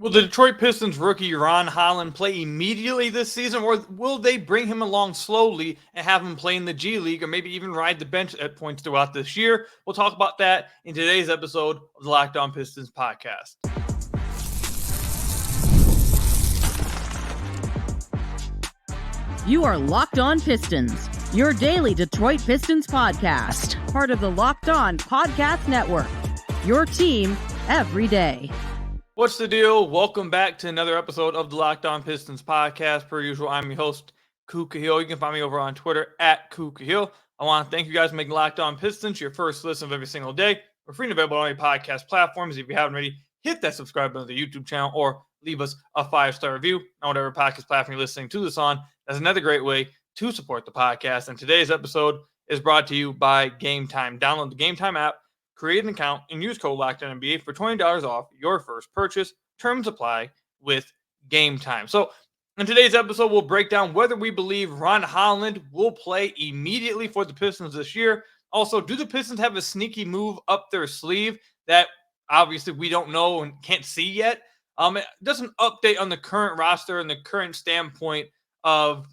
Will the Detroit Pistons rookie Ron Holland play immediately this season, or will they bring him along slowly and have him play in the G League, or maybe even ride the bench at points throughout this year? We'll talk about that in today's episode of the Locked On Pistons podcast. You are Locked On Pistons, your daily Detroit Pistons podcast, part of the Locked On Podcast Network, your team every day. What's the deal? Welcome back to another episode of the Locked On Pistons podcast. Per usual, I'm your host, Kuka Hill. You can find me over on Twitter at Kuka Hill. I want to thank you guys for making Locked On Pistons your first listen of every single day. We're free and available on any podcast platforms. If you haven't already, hit that subscribe button to the YouTube channel or leave us a 5-star review on whatever podcast platform you're listening to this on. That's another great way to support the podcast. And today's episode is brought to you by Game Time. Download the Game Time app, create an account, and use code LOCKEDONNBA for $20 off your first purchase. Terms apply with Game Time. So in today's episode, we'll break down whether we believe Ron Holland will play immediately for the Pistons this year. Also, do the Pistons have a sneaky move up their sleeve that obviously we don't know and can't see yet? It does an update on the current roster and the current standpoint of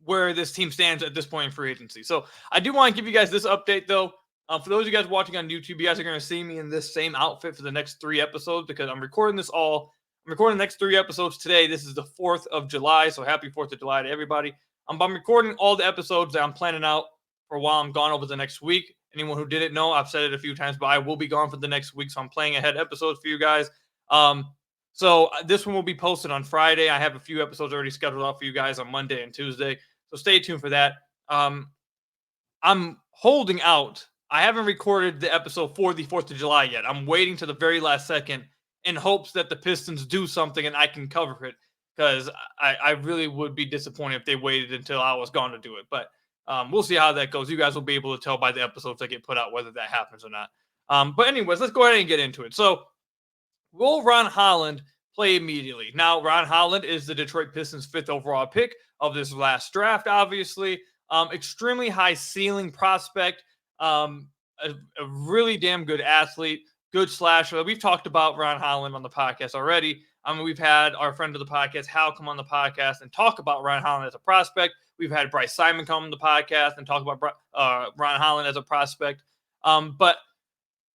where this team stands at this point in free agency. So I do want to give you guys this update, though. For those of you guys watching on YouTube, you guys are going to see me in this same outfit for the next 3 episodes because I'm recording the next 3 episodes today. This is the 4th of July, so happy 4th of July to everybody. I'm recording all the episodes that I'm planning out for while I'm gone over the next week. Anyone who didn't know, I've said it a few times, but I will be gone for the next week, so I'm playing ahead episodes for you guys. So this one will be posted on Friday. I have a few episodes already scheduled out for you guys on Monday and Tuesday, so stay tuned for that. I'm holding out. I haven't recorded the episode for the 4th of July yet. I'm waiting to the very last second in hopes that the Pistons do something and I can cover it because I really would be disappointed if they waited until I was gone to do it. But we'll see how that goes. You guys will be able to tell by the episodes that get put out whether that happens or not. But anyways, let's go ahead and get into it. So will Ron Holland play immediately? Now, Ron Holland is the Detroit Pistons' 5th overall pick of this last draft, obviously. Extremely high ceiling prospect. A really damn good athlete, good slasher. We've talked about Ron Holland on the podcast already. We've had our friend of the podcast, Hal, come on the podcast and talk about Ron Holland as a prospect. We've had Bryce Simon come on the podcast and talk about Ron Holland as a prospect. But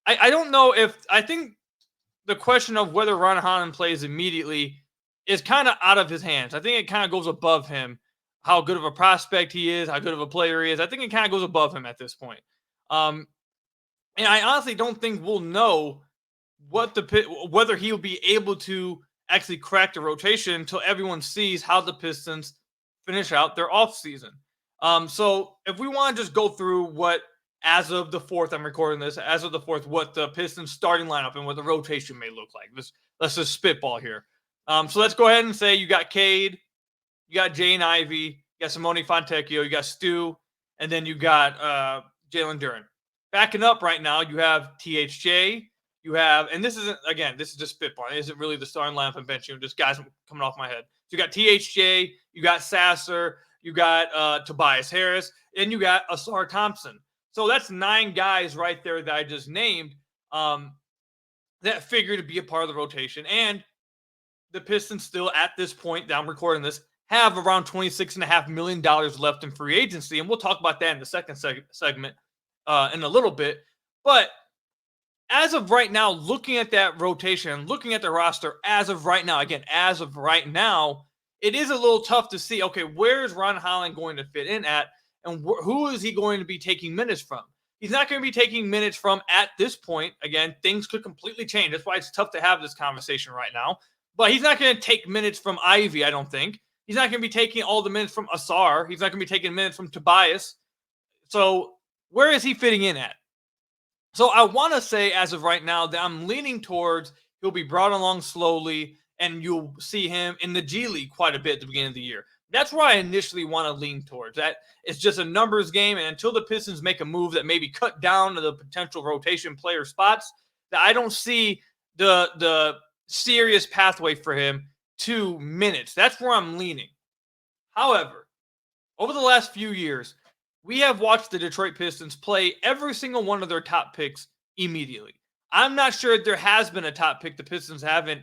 I don't know I think the question of whether Ron Holland plays immediately is kind of out of his hands. I think it kind of goes above him, how good of a prospect he is, how good of a player he is. I think it kind of goes above him at this point. And I honestly don't think we'll know whether he'll be able to actually crack the rotation until everyone sees how the Pistons finish out their offseason. So if we want to just go through what, as of the 4th, I'm recording this, as of the 4th, what the Pistons starting lineup and what the rotation may look like. Let's just spitball here. So let's go ahead and say you got Cade, you got Jane Ivey, you got Simone Fontecchio, you got Stu, and then you got Jalen Duren. Backing up right now, you have THJ. You have, and this is just spitball. It isn't really the starting lineup and bench. Just guys coming off my head. So you got THJ, you got Sasser, you got Tobias Harris, and you got Asar Thompson. So that's 9 guys right there that I just named that figure to be a part of the rotation. And the Pistons still, at this point that I'm recording this, have around $26.5 million left in free agency. And we'll talk about that in the second segment in a little bit. But as of right now, looking at that rotation, looking at the roster as of right now, it is a little tough to see, okay, where is Ron Holland going to fit in at, and who is he going to be taking minutes from? He's not going to be taking minutes from at this point. Again, things could completely change. That's why it's tough to have this conversation right now. But he's not going to take minutes from Ivy, I don't think. He's not going to be taking all the minutes from Asar. He's not going to be taking minutes from Tobias. So where is he fitting in at? So I want to say, as of right now, that I'm leaning towards he'll be brought along slowly, and you'll see him in the G League quite a bit at the beginning of the year. That's where I initially want to lean towards. That it's just a numbers game, and until the Pistons make a move that maybe cut down to the potential rotation player spots, that I don't see the serious pathway for him to minutes. That's where I'm leaning. However, over the last few years, we have watched the Detroit Pistons play every single one of their top picks immediately. I'm not sure if there has been a top pick the Pistons haven't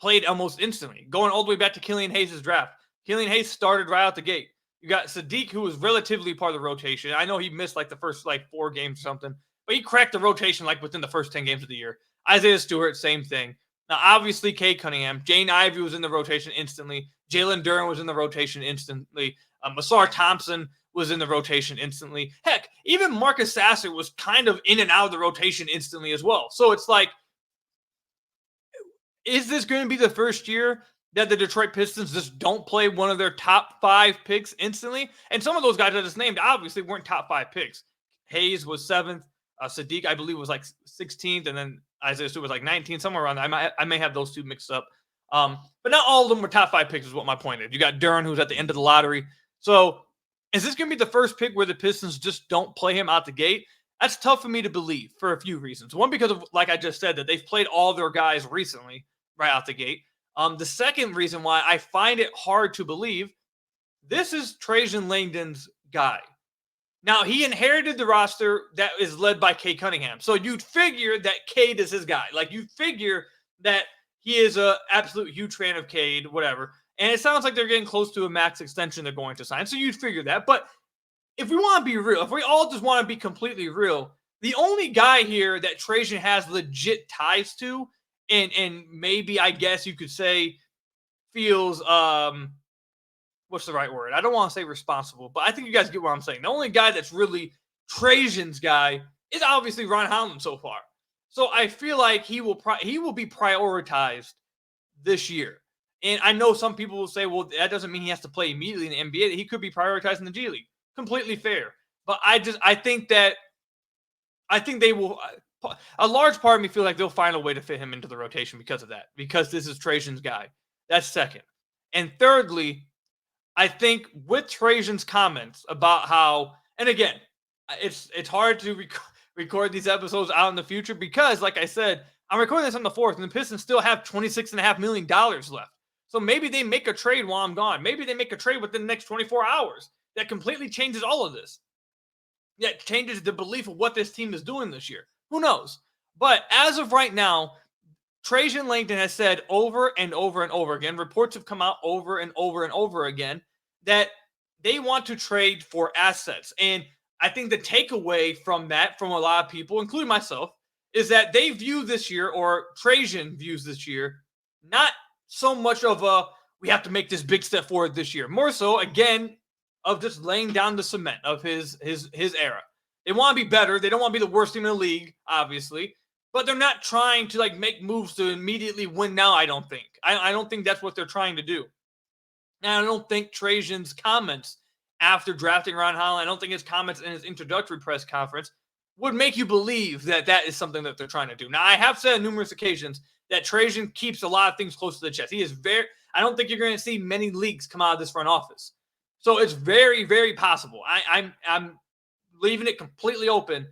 played almost instantly, going all the way back to Killian Hayes' draft. Killian Hayes started right out the gate. You got Sadiq, who was relatively part of the rotation. I know he missed like the first 4 games or something, but he cracked the rotation like within the first 10 games of the year. Isaiah Stewart, same thing. Now, obviously, Cade Cunningham, Jane Ivey was in the rotation instantly. Jalen Duren was in the rotation instantly. Masar Thompson was in the rotation instantly. Heck, even Marcus Sasser was kind of in and out of the rotation instantly as well. So it's like, is this going to be the first year that the Detroit Pistons just don't play one of their top 5 picks instantly? And some of those guys I just named obviously weren't top 5 picks. Hayes was 7th. Sadiq, I believe, was like 16th. And then Isaiah Stewart was like 19th, somewhere around there. I may have those two mixed up. But not all of them were top 5 picks is what my point is. You got Duren, who's at the end of the lottery. So is this going to be the first pick where the Pistons just don't play him out the gate? That's tough for me to believe for a few reasons. One, because of, like I just said, that they've played all their guys recently right out the gate. The second reason why I find it hard to believe, this is Trajan Langdon's guy. Now, he inherited the roster that is led by Cade Cunningham. So you'd figure that Cade is his guy. Like, you figure that he is an absolute huge fan of Cade, whatever. And it sounds like they're getting close to a max extension they're going to sign. So you'd figure that. But if we want to be real, if we all just want to be completely real, the only guy here that Trajan has legit ties to, and maybe, I guess you could say, feels, what's the right word? I don't want to say responsible, but I think you guys get what I'm saying. The only guy that's really Trajan's guy is obviously Ron Holland so far. So I feel like he will be prioritized this year. And I know some people will say, well, that doesn't mean he has to play immediately in the NBA. He could be prioritized in the G League. Completely fair. But I think they will. A large part of me feel like they'll find a way to fit him into the rotation because of that. Because this is Trajan's guy. That's second. And thirdly, I think with Trajan's comments about how, and again, it's hard to record these episodes out in the future because, like I said, I'm recording this on the 4th, and the Pistons still have $26.5 million left. So maybe they make a trade while I'm gone. Maybe they make a trade within the next 24 hours that completely changes all of this. That changes the belief of what this team is doing this year. Who knows? But as of right now, Trajan Langdon has said over and over and over again, reports have come out over and over and over again, that they want to trade for assets. And I think the takeaway from that, from a lot of people, including myself, is that they view this year, or Trajan views this year, not so much of a, we have to make this big step forward this year. More so, again, of just laying down the cement of his era. They want to be better. They don't want to be the worst team in the league, obviously. But they're not trying to make moves to immediately win now, I don't think. I don't think that's what they're trying to do. And I don't think Trajan's comments after drafting Ron Holland, I don't think his comments in his introductory press conference would make you believe that that is something that they're trying to do. Now, I have said on numerous occasions that Trajan keeps a lot of things close to the chest. He is I don't think you're going to see many leaks come out of this front office. So it's very, very possible. I'm leaving it completely open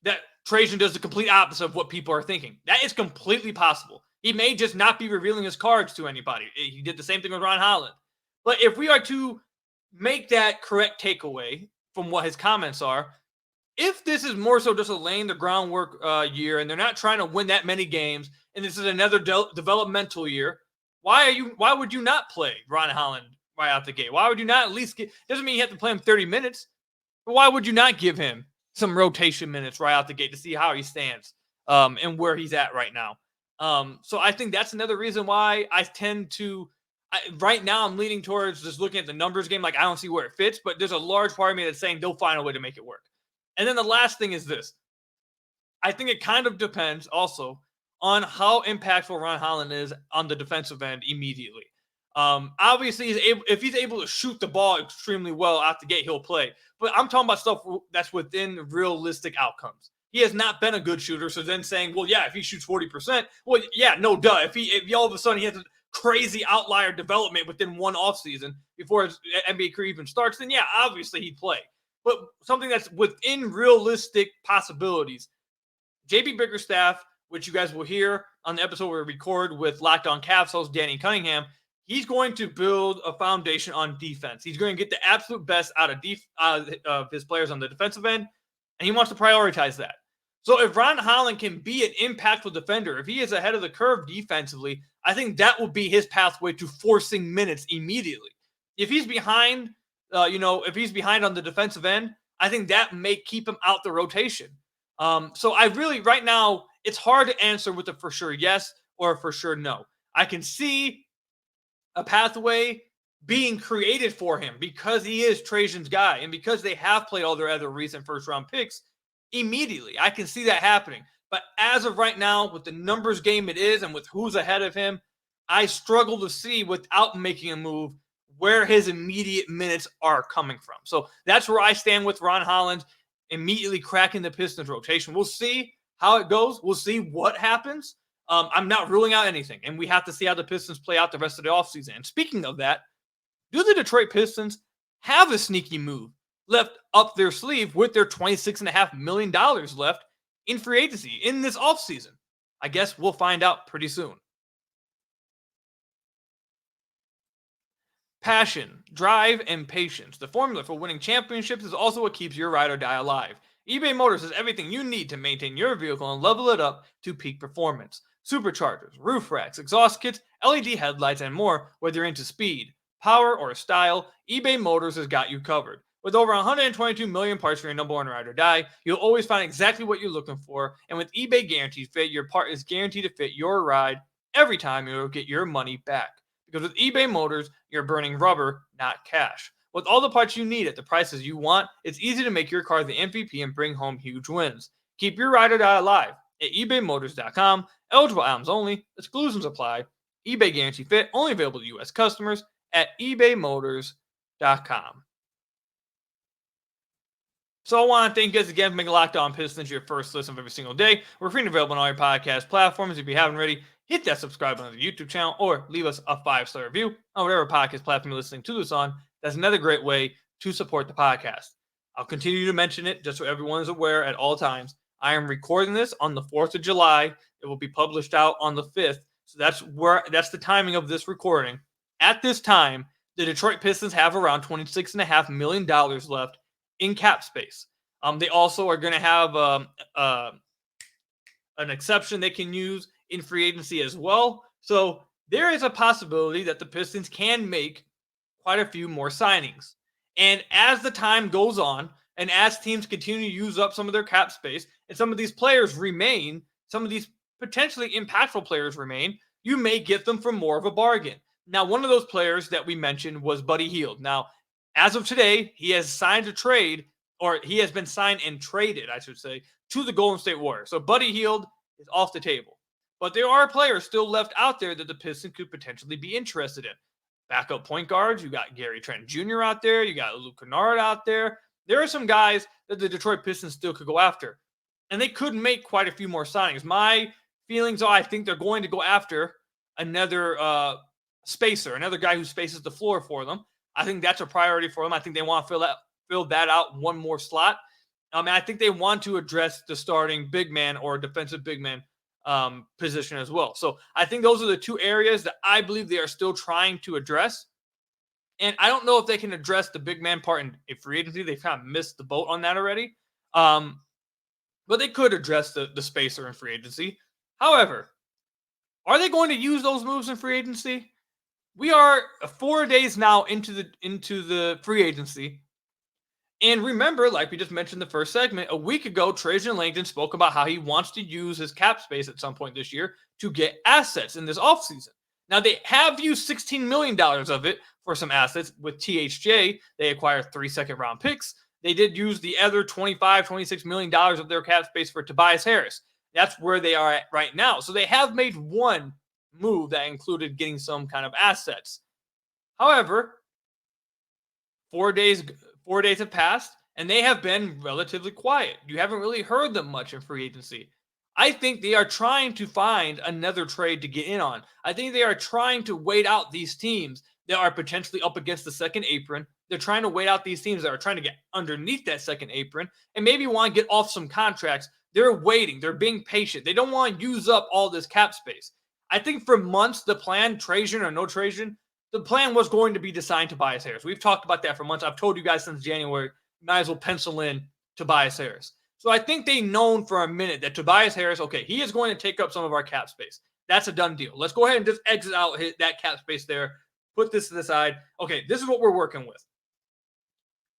that Trajan does the complete opposite of what people are thinking. That is completely possible. He may just not be revealing his cards to anybody. He did the same thing with Ron Holland. But if we are to make that correct takeaway from what his comments are, if this is more so just a laying the groundwork year and they're not trying to win that many games and this is another developmental year, why would you not play Ron Holland right out the gate? Why would you not at least doesn't mean you have to play him 30 minutes, but why would you not give him some rotation minutes right out the gate to see how he stands and where he's at right now? So I think that's another reason why I tend to, right now I'm leaning towards just looking at the numbers game. Like, I don't see where it fits, but there's a large part of me that's saying they'll find a way to make it work. And then the last thing is this. I think it kind of depends also on how impactful Ron Holland is on the defensive end immediately. Obviously, if he's able to shoot the ball extremely well out the gate, he'll play. But I'm talking about stuff that's within realistic outcomes. He has not been a good shooter, so then saying, well, yeah, if he shoots 40%, well, yeah, no, duh. If he all of a sudden he has a crazy outlier development within one offseason before his NBA career even starts, then yeah, obviously he'd play. But something that's within realistic possibilities, JB Bickerstaff, which you guys will hear on the episode we record with Locked On Cavs host Danny Cunningham, he's going to build a foundation on defense. He's going to get the absolute best out of his players on the defensive end, and he wants to prioritize that. So if Ron Holland can be an impactful defender, if he is ahead of the curve defensively, I think that will be his pathway to forcing minutes immediately. If he's behind, if he's behind on the defensive end, I think that may keep him out the rotation. So I really, right now, it's hard to answer with a for sure yes or a for sure no. I can see a pathway being created for him because he is Trajan's guy and because they have played all their other recent first-round picks immediately. I can see that happening. But as of right now, with the numbers game it is and with who's ahead of him, I struggle to see without making a move where his immediate minutes are coming from. So that's where I stand with Ron Holland immediately cracking the Pistons rotation. We'll see how it goes. We'll see what happens. I'm not ruling out anything, and we have to see how the Pistons play out the rest of the offseason. And speaking of that, do the Detroit Pistons have a sneaky move left up their sleeve with their $26.5 million left in free agency in this offseason? I guess we'll find out pretty soon. Passion, drive, and patience. The formula for winning championships is also what keeps your ride or die alive. eBay Motors has everything you need to maintain your vehicle and level it up to peak performance. Superchargers, roof racks, exhaust kits, LED headlights, and more. Whether you're into speed, power, or style, eBay Motors has got you covered. With over 122 million parts for your number one ride or die, you'll always find exactly what you're looking for. And with eBay Guaranteed Fit, your part is guaranteed to fit your ride every time. You'll get your money back. Because with eBay Motors, you're burning rubber, not cash. With all the parts you need at the prices you want, it's easy to make your car the MVP and bring home huge wins. Keep your ride or die alive at ebaymotors.com. Eligible items only. Exclusions apply. eBay Guarantee Fit only available to U.S. customers at ebaymotors.com. So I want to thank you guys again for making Locked On Pistons your first listen of every single day. We're free and available on all your podcast platforms. If you haven't already, hit that subscribe button on the YouTube channel or leave us a 5-star review on whatever podcast platform you're listening to this on. That's another great way to support the podcast. I'll continue to mention it just so everyone is aware at all times. I am recording this on the 4th of July. It will be published out on the 5th. So that's the timing of this recording. At this time, the Detroit Pistons have around $26.5 million left in cap space. They also are going to have an exception they can use in free agency as well. So there is a possibility that the Pistons can make quite a few more signings. And as the time goes on, and as teams continue to use up some of their cap space, and some of these players remain, some of these potentially impactful players remain, you may get them for more of a bargain. Now, one of those players that we mentioned was Buddy Hield. Now, as of today, he has signed a trade, or he has been signed and traded, I should say, to the Golden State Warriors. So Buddy Hield is off the table. But there are players still left out there that the Pistons could potentially be interested in. Backup point guards, you got Gary Trent Jr. out there, you got Luke Kennard out there. There are some guys that the Detroit Pistons still could go after. And they could make quite a few more signings. My feelings are I think they're going to go after another spacer, another guy who spaces the floor for them. I think that's a priority for them. I think they want to fill that out one more slot. And I think they want to address the starting big man or defensive big man position as well. So I think those are the two areas that I believe they are still trying to address. And I don't know if they can address the big man part in free agency. They've kind of missed the boat on that already. But they could address the spacer in free agency. However, are they going to use those moves in free agency? We are 4 days now into the free agency. And remember, like we just mentioned in the first segment, a week ago, Trajan Langdon spoke about how he wants to use his cap space at some point this year to get assets in this offseason. Now, they have used $16 million of it for some assets. With THJ, they acquired 3 second-round picks. They did use the other $26 million of their cap space for Tobias Harris. That's where they are at right now. So they have made one move that included getting some kind of assets. However, 4 days have passed, and they have been relatively quiet. You haven't really heard them much in free agency. I think they are trying to find another trade to get in on. I think they are trying to wait out these teams that are potentially up against the second apron. They're trying to wait out these teams that are trying to get underneath that second apron and maybe want to get off some contracts. They're waiting. They're being patient. They don't want to use up all this cap space. I think for months, the plan, Trajan or no Trajan, the plan was going to be to sign Tobias Harris. We've talked about that for months. I've told you guys since January, you might as well pencil in Tobias Harris. So I think they known for a minute that Tobias Harris, okay, he is going to take up some of our cap space. That's a done deal. Let's go ahead and just exit out that cap space there. Put this to the side. Okay, this is what we're working with.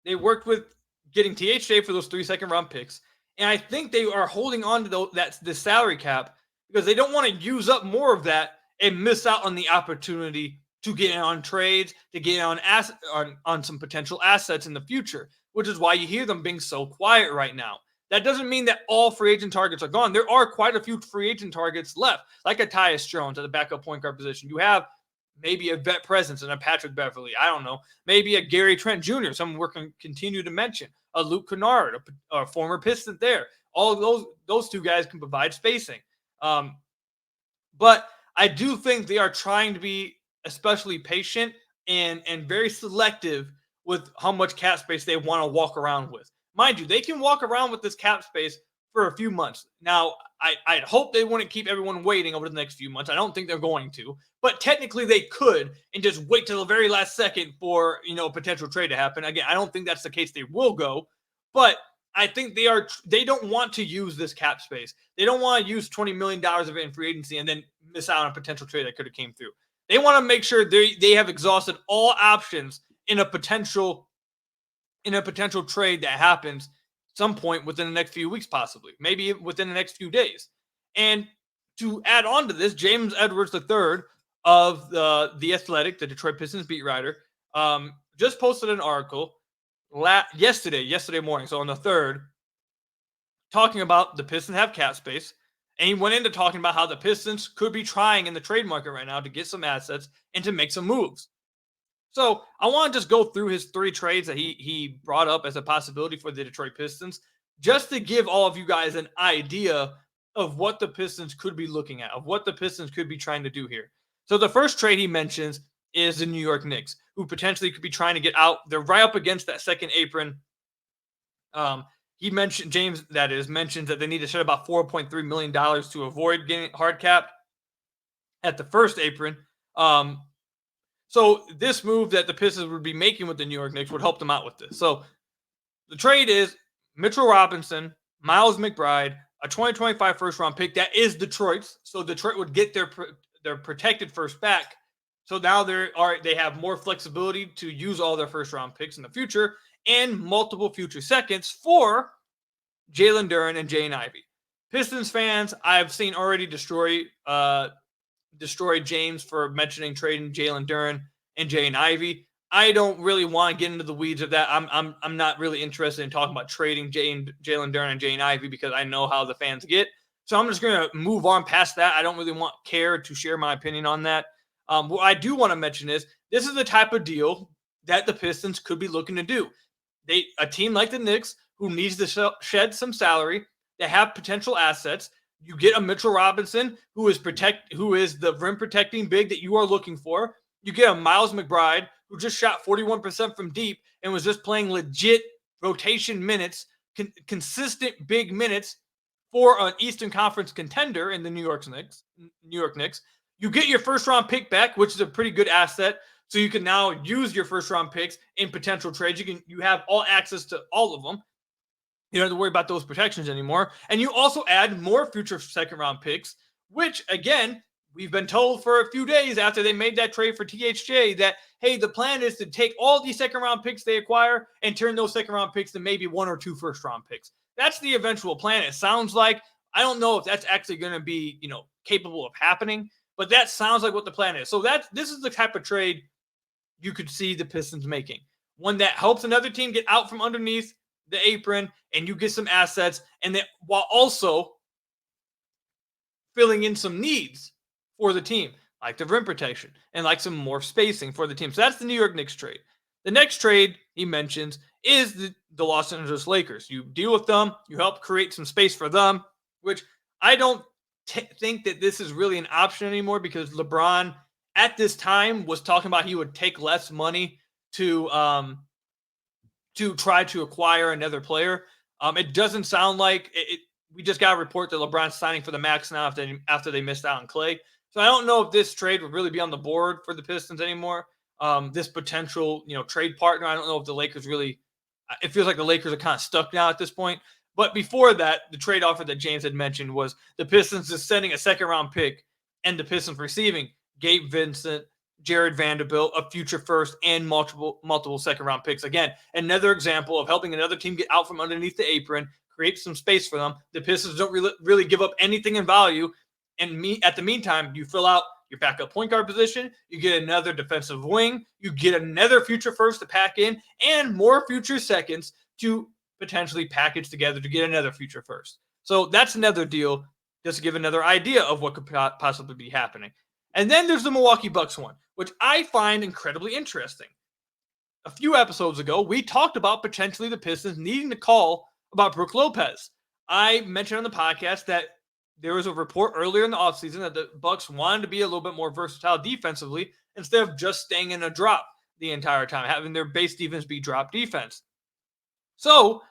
They worked with getting THJ for those 3 second-round picks. And I think they are holding on to the salary cap because they don't want to use up more of that and miss out on the opportunity to get in on trades, to get on some potential assets in the future, which is why you hear them being so quiet right now. That doesn't mean that all free agent targets are gone. There are quite a few free agent targets left, like a Tyus Jones at the backup point guard position. You have maybe a vet presence and a Patrick Beverly. I don't know. Maybe a Gary Trent Jr., someone we're going to continue to mention. A Luke Kennard, a former Piston there. All of those two guys can provide spacing. But I do think they are trying to be especially patient and very selective with how much cap space they want to walk around with. Mind you, they can walk around with this cap space for a few months. Now, I'd hope they wouldn't keep everyone waiting over the next few months. I don't think they're going to. But technically they could and just wait till the very last second for, a potential trade to happen. Again, I don't think that's the case. They will go. But I think they don't want to use this cap space. They don't want to use $20 million of it in free agency and then miss out on a potential trade that could have came through. They want to make sure they have exhausted all options in a potential trade that happens some point within the next few weeks, possibly, maybe within the next few days. And to add on to this, James Edwards III of the Athletic, the Detroit Pistons beat writer, just posted an article yesterday morning, so on the 3rd, talking about the Pistons have cap space. And he went into talking about how the Pistons could be trying in the trade market right now to get some assets and to make some moves. So I want to just go through his 3 trades that he brought up as a possibility for the Detroit Pistons, just to give all of you guys an idea of what the Pistons could be looking at, of what the Pistons could be trying to do here. So the first trade he mentions is the New York Knicks, who potentially could be trying to get out. They're right up against that second apron. He mentioned, mentions that they need to shed about $4.3 million to avoid getting hard capped at the first apron. So this move that the Pistons would be making with the New York Knicks would help them out with this. So the trade is Mitchell Robinson, Miles McBride, a 2025 first-round pick that is Detroit's. So Detroit would get their protected first back. So now they have more flexibility to use all their first-round picks in the future and multiple future seconds for Jalen Duren and Jaden Ivey. Pistons fans, I've seen already destroy James for mentioning trading Jalen Duren and Jaden Ivey. I don't really want to get into the weeds of that. I'm not really interested in talking about trading Jalen Duren and Jaden Ivey because I know how the fans get. So I'm just going to move on past that. I don't really care to share my opinion on that. What I do want to mention is this is the type of deal that the Pistons could be looking to do. A team like the Knicks who needs to shed some salary, they have potential assets. You get a Mitchell Robinson who is the rim protecting big that you are looking for. You get a Miles McBride who just shot 41% from deep and was just playing legit rotation minutes, consistent big minutes for an Eastern Conference contender in the New York Knicks. You get your first round pick back, which is a pretty good asset. So you can now use your first round picks in potential trades. You have all access to all of them. You don't have to worry about those protections anymore. And you also add more future second round picks, which again, we've been told for a few days after they made that trade for THJ that, hey, the plan is to take all these second round picks they acquire and turn those second round picks to maybe 1 or 2 first round picks. That's the eventual plan. It sounds like. I don't know if that's actually going to be, capable of happening, but that sounds like what the plan is. So this is the type of trade you could see the Pistons making. One that helps another team get out from underneath the apron and you get some assets, and that while also filling in some needs for the team, like the rim protection and like some more spacing for the team. So that's the New York Knicks trade. The next trade he mentions is the Los Angeles Lakers. You deal with them, you help create some space for them, which I don't think that this is really an option anymore because LeBron at this time was talking about he would take less money to try to acquire another player. It doesn't sound like it. We just got a report that LeBron's signing for the max now after they missed out on Clay. So I don't know if this trade would really be on the board for the Pistons anymore. This potential, trade partner. I don't know if the Lakers really. It feels like the Lakers are kind of stuck now at this point. But before that, the trade offer that James had mentioned was the Pistons just sending a second-round pick and the Pistons receiving Gabe Vincent, Jared Vanderbilt, a future first, and multiple second-round picks. Again, another example of helping another team get out from underneath the apron, create some space for them. The Pistons don't really give up anything in value. And at the meantime, you fill out your backup point guard position, you get another defensive wing, you get another future first to pack in, and more future seconds to potentially package together to get another future first. So that's another deal, just to give another idea of what could possibly be happening. And then there's the Milwaukee Bucks one, which I find incredibly interesting. A few episodes ago, we talked about potentially the Pistons needing to call about Brook Lopez. I mentioned on the podcast that there was a report earlier in the offseason that the Bucks wanted to be a little bit more versatile defensively instead of just staying in a drop the entire time, having their base defense be drop defense. So,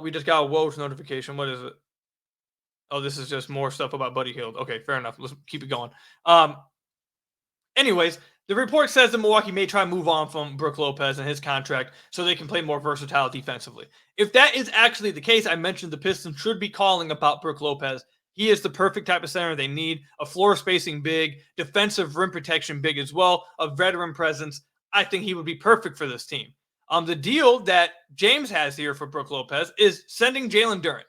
we just got a Woj notification. What is it? Oh, this is just more stuff about Buddy Hield. Okay, fair enough. Let's keep it going. Anyways, the report says that Milwaukee may try to move on from Brook Lopez and his contract so they can play more versatile defensively. If that is actually the case, I mentioned the Pistons should be calling about Brook Lopez. He is the perfect type of center they need. A floor spacing big, defensive rim protection big as well, a veteran presence. I think he would be perfect for this team. The deal that James has here for Brook Lopez is sending Jalen Duren.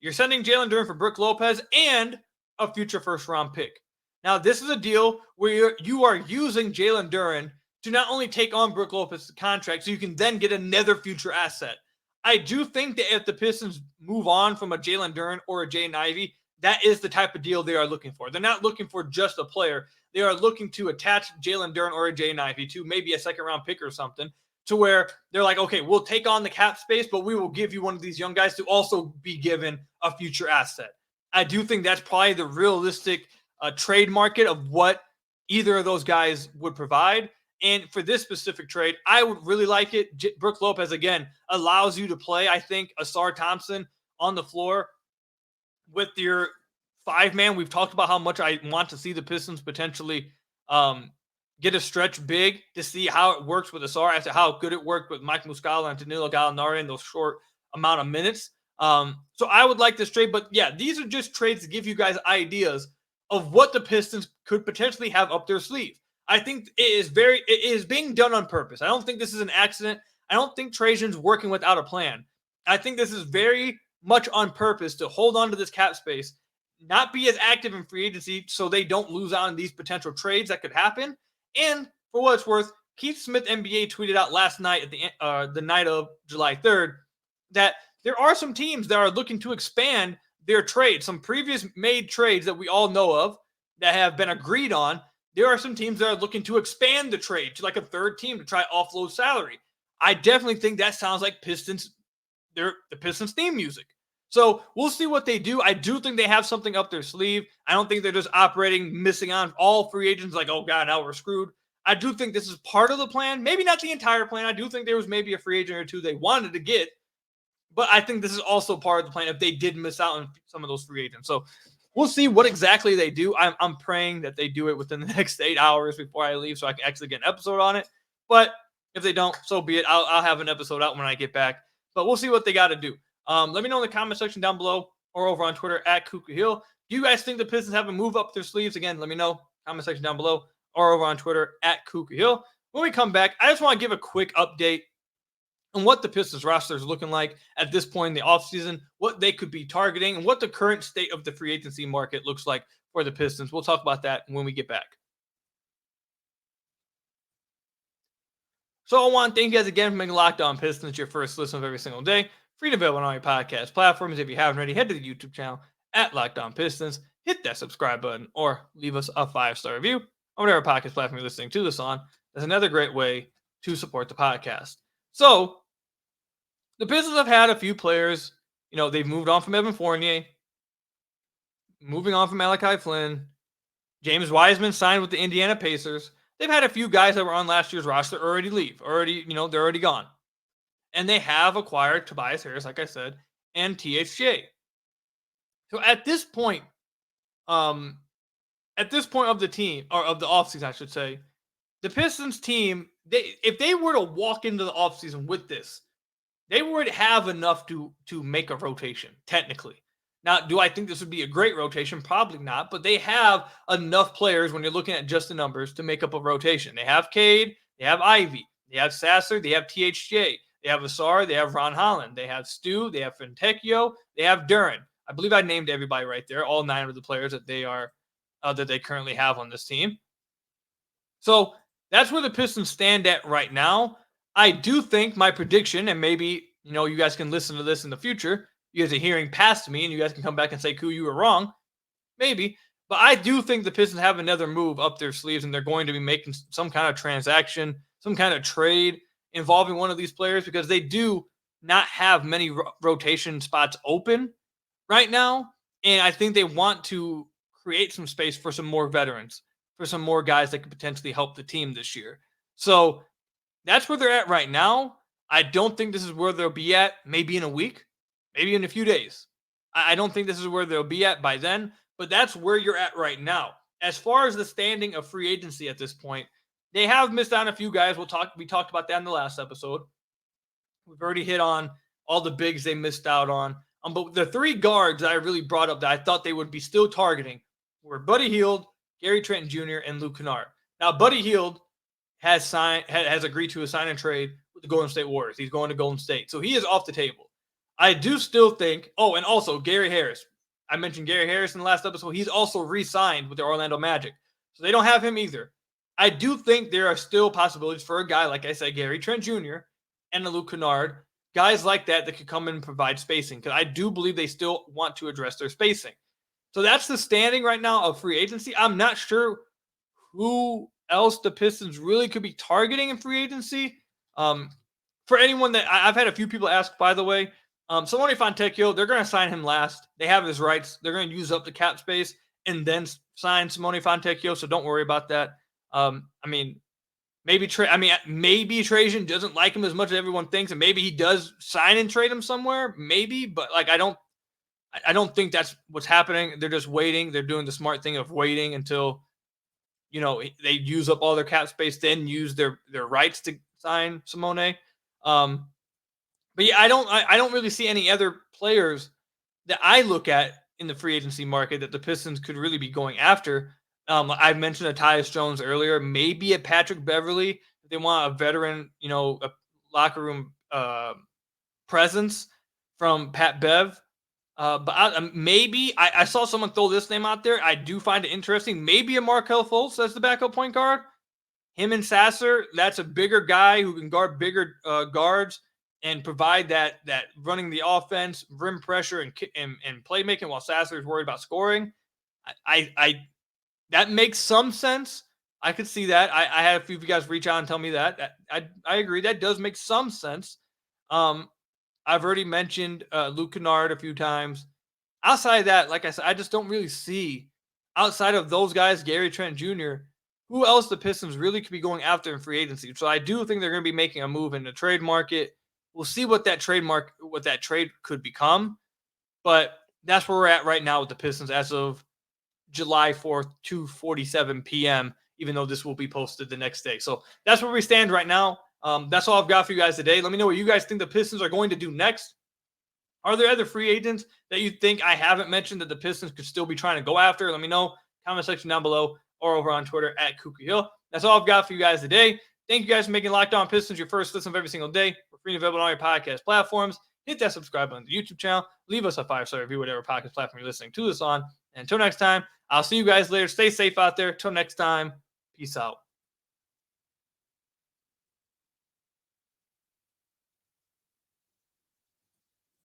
You're sending Jalen Duren for Brook Lopez and a future first-round pick. Now, this is a deal where you are using Jalen Duren to not only take on Brook Lopez's contract, so you can then get another future asset. I do think that if the Pistons move on from a Jalen Duren or a Jaden Ivey, that is the type of deal they are looking for. They're not looking for just a player. They are looking to attach Jalen Duren or a Jaden Ivey to maybe a second-round pick or something, to where they're like, okay, we'll take on the cap space, but we will give you one of these young guys to also be given a future asset. I do think that's probably the realistic trade market of what either of those guys would provide. And for this specific trade, I would really like it. Brook Lopez, again, allows you to play, I think, Asar Thompson on the floor with your five-man. We've talked about how much I want to see the Pistons potentially get a stretch big to see how it works with Asar after how good it worked with Mike Muscala and Danilo Gallinari in those short amount of minutes. So I would like this trade, but yeah, these are just trades to give you guys ideas of what the Pistons could potentially have up their sleeve. I think it is being done on purpose. I don't think this is an accident. I don't think Trajan's working without a plan. I think this is very much on purpose to hold on to this cap space, not be as active in free agency so they don't lose out on these potential trades that could happen. And for what it's worth, Keith Smith NBA tweeted out last night at the night of July 3rd that there are some teams that are looking to expand their trade. Some previous made trades that we all know of that have been agreed on. There are some teams that are looking to expand the trade to like a third team to try offload salary. I definitely think that sounds like the Pistons theme music. So we'll see what they do. I do think they have something up their sleeve. I don't think they're just missing on all free agents like, oh God, now we're screwed. I do think this is part of the plan. Maybe not the entire plan. I do think there was maybe a free agent or two they wanted to get. But I think this is also part of the plan if they did miss out on some of those free agents. So we'll see what exactly they do. I'm praying that they do it within the next 8 hours before I leave so I can actually get an episode on it. But if they don't, so be it. I'll have an episode out when I get back. But we'll see what they got to do. Let me know in the comment section down below or over on Twitter at Kuka Hill. Do you guys think the Pistons have a move up their sleeves? Again, let me know. Comment section down below or over on Twitter at Kuka Hill. When we come back, I just want to give a quick update on what the Pistons roster is looking like at this point in the offseason, what they could be targeting, and what the current state of the free agency market looks like for the Pistons. We'll talk about that when we get back. So I want to thank you guys again for making Locked On Pistons your first listen of every single day. Free to available on all your podcast platforms. If you haven't already, head to the YouTube channel at Locked On Pistons. Hit that subscribe button or leave us a 5-star review on whatever podcast platform you're listening to this on. That's another great way to support the podcast. So the Pistons have had a few players. They've moved on from Evan Fournier, moving on from Malachi Flynn. James Wiseman signed with the Indiana Pacers. They've had a few guys that were on last year's roster already leave. They're already gone. And they have acquired Tobias Harris, like I said, and THJ. So at this point of the team, or of the offseason, I should say, the Pistons team, if they were to walk into the offseason with this, they would have enough to make a rotation, technically. Now, do I think this would be a great rotation? Probably not, but they have enough players when you're looking at just the numbers to make up a rotation. They have Cade, they have Ivy, they have Sasser, they have THJ, they have Asar, they have Ron Holland, they have Stu, they have Fontecchio, they have Duran. I believe I named everybody right there, all 9 of the players that they currently have on this team. So that's where the Pistons stand at right now. I do think my prediction, and maybe you guys can listen to this in the future. You guys are hearing past me, and you guys can come back and say, "Koo, you were wrong." Maybe, but I do think the Pistons have another move up their sleeves, and they're going to be making some kind of transaction, some kind of trade involving one of these players because they do not have many rotation spots open right now, and I think they want to create some space for some more veterans, for some more guys that could potentially help the team this year. So that's where they're at right now. I don't think this is where they'll be at maybe in a week, maybe in a few days. I don't think this is where they'll be at by then, but that's where you're at right now. As far as the standing of free agency at this point, they have missed on a few guys. We talked about that in the last episode. We've already hit on all the bigs they missed out on. But the 3 guards that I really brought up that I thought they would be still targeting were Buddy Hield, Gary Trent Jr., and Luke Kennard. Now, Buddy Hield has agreed to a sign and trade with the Golden State Warriors. He's going to Golden State. So he is off the table. I do still think, and also Gary Harris. I mentioned Gary Harris in the last episode. He's also re-signed with the Orlando Magic. So they don't have him either. I do think there are still possibilities for a guy, like I said, Gary Trent Jr. and a Luke Kennard, guys like that could come in and provide spacing, because I do believe they still want to address their spacing. So that's the standing right now of free agency. I'm not sure who else the Pistons really could be targeting in free agency. For anyone that I've had a few people ask, by the way, Simone Fontecchio, they're going to sign him last. They have his rights. They're going to use up the cap space and then sign Simone Fontecchio, so don't worry about that. Maybe Trajan doesn't like him as much as everyone thinks, and maybe he does sign and trade him somewhere. Maybe, but I don't think that's what's happening. They're just waiting. They're doing the smart thing of waiting until they use up all their cap space, then use their rights to sign Simone. But yeah, I don't really see any other players that I look at in the free agency market that the Pistons could really be going after. I mentioned a Tyus Jones earlier, maybe a Patrick Beverly. If they want a veteran, a locker room presence from Pat Bev. But I saw someone throw this name out there. I do find it interesting. Maybe a Markelle Fultz as the backup point guard. Him and Sasser, that's a bigger guy who can guard bigger guards and provide that running the offense, rim pressure, and playmaking while Sasser is worried about scoring. That makes some sense. I could see that. I had a few of you guys reach out and tell me that. I agree. That does make some sense. I've already mentioned Luke Kennard a few times. Outside of that, like I said, I just don't really see, outside of those guys, Gary Trent Jr., who else the Pistons really could be going after in free agency. So I do think they're going to be making a move in the trade market. We'll see what that trade could become. But that's where we're at right now with the Pistons as of July 4th, 2:47 p.m., even though this will be posted the next day. So that's where we stand right now. That's all I've got for you guys today. Let me know what you guys think the Pistons are going to do next. Are there other free agents that you think I haven't mentioned that the Pistons could still be trying to go after? Let me know. Comment section down below or over on Twitter @KukaHill. That's all I've got for you guys today. Thank you guys for making Locked On Pistons your first listen of every single day. We're free and available on all your podcast platforms. Hit that subscribe button to the YouTube channel. Leave us a 5-star review, whatever podcast platform you're listening to this on. And until next time, I'll see you guys later. Stay safe out there. Till next time, peace out.